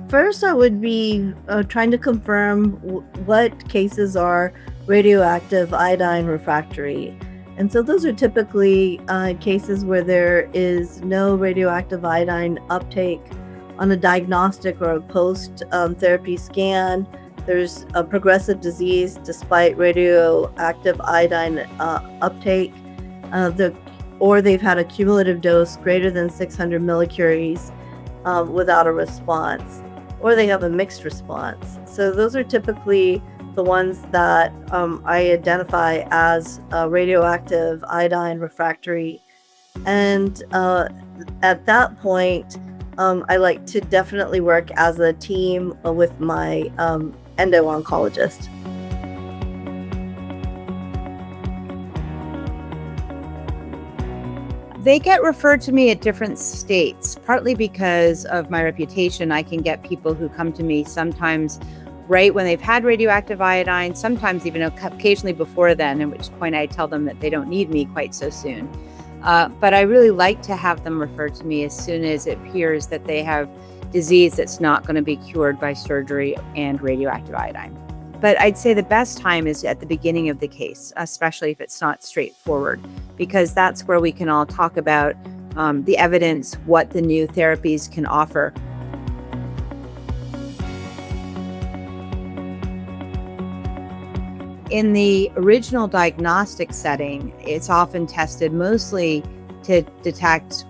First, I would be trying to confirm what cases are radioactive iodine refractory. And so those are typically cases where there is no radioactive iodine uptake on a diagnostic or a post therapy scan. There's a progressive disease despite radioactive iodine uptake, the, or they've had a cumulative dose greater than 600 millicuries without a response, or they have a mixed response. So those are typically the ones that I identify as radioactive iodine refractory. And at that point, I like to definitely work as a team with my endo-oncologist. They get referred to me at different states, partly because of my reputation. I can get people who come to me sometimes right when they've had radioactive iodine, sometimes even occasionally before then, at which point I tell them that they don't need me quite so soon. But I really like to have them referred to me as soon as it appears that they have disease that's not going to be cured by surgery and radioactive iodine. But I'd say the best time is at the beginning of the case, especially if it's not straightforward, because that's where we can all talk about the evidence, what the new therapies can offer. In the original diagnostic setting, it's often tested mostly to detect,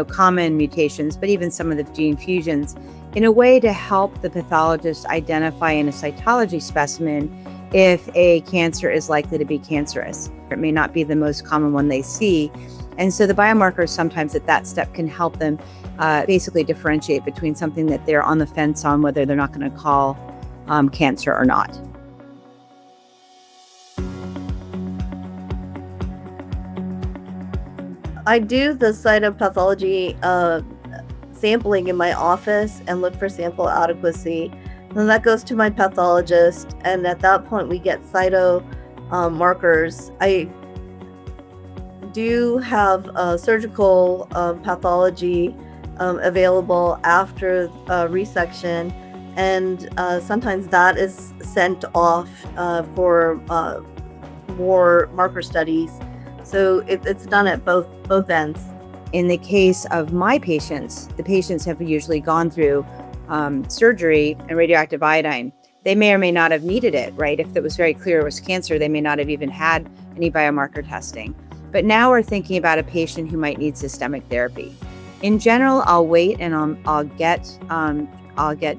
common mutations, but even some of the gene fusions, in a way to help the pathologist identify in a cytology specimen if a cancer is likely to be cancerous. It may not be the most common one they see. And so the biomarkers sometimes at that step can help them basically differentiate between something that they're on the fence on, whether they're not going to call cancer or not. I do the cytopathology sampling in my office and look for sample adequacy. Then that goes to my pathologist, and at that point we get cyto markers. I do have surgical pathology available after resection, and sometimes that is sent off for more marker studies. So it's done at both ends. In the case of my patients, the patients have usually gone through surgery and radioactive iodine. They may or may not have needed it, right? If it was very clear it was cancer, they may not have even had any biomarker testing. But now we're thinking about a patient who might need systemic therapy. In general, I'll wait and I'll get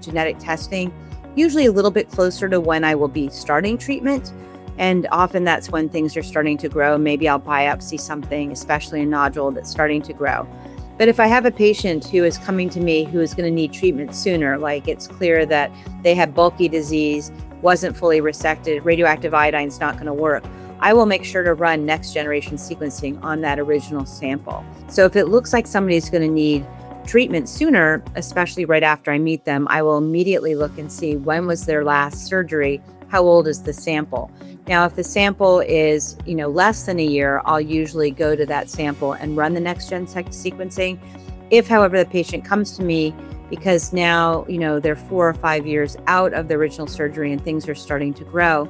genetic testing, usually a little bit closer to when I will be starting treatment. And often that's when things are starting to grow. Maybe I'll biopsy something, especially a nodule that's starting to grow. But if I have a patient who is coming to me who is going to need treatment sooner, like it's clear that they have bulky disease, wasn't fully resected, radioactive iodine is not going to work, I will make sure to run next generation sequencing on that original sample. So if it looks like somebody's going to need treatment sooner, especially right after I meet them, I will immediately look and see when was their last surgery, how old is the sample. Now, if the sample is, less than a year, I'll usually go to that sample and run the next gen sequencing. If, however, the patient comes to me because now, they're 4 or 5 years out of the original surgery and things are starting to grow,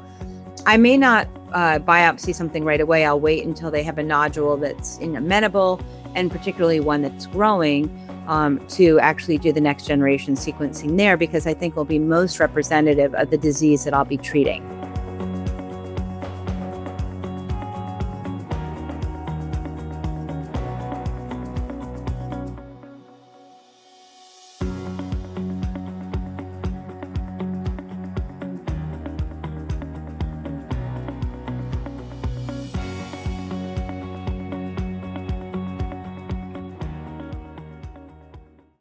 I may not biopsy something right away. I'll wait until they have a nodule that's amenable, and particularly one that's growing, to actually do the next generation sequencing there, because I think will be most representative of the disease that I'll be treating.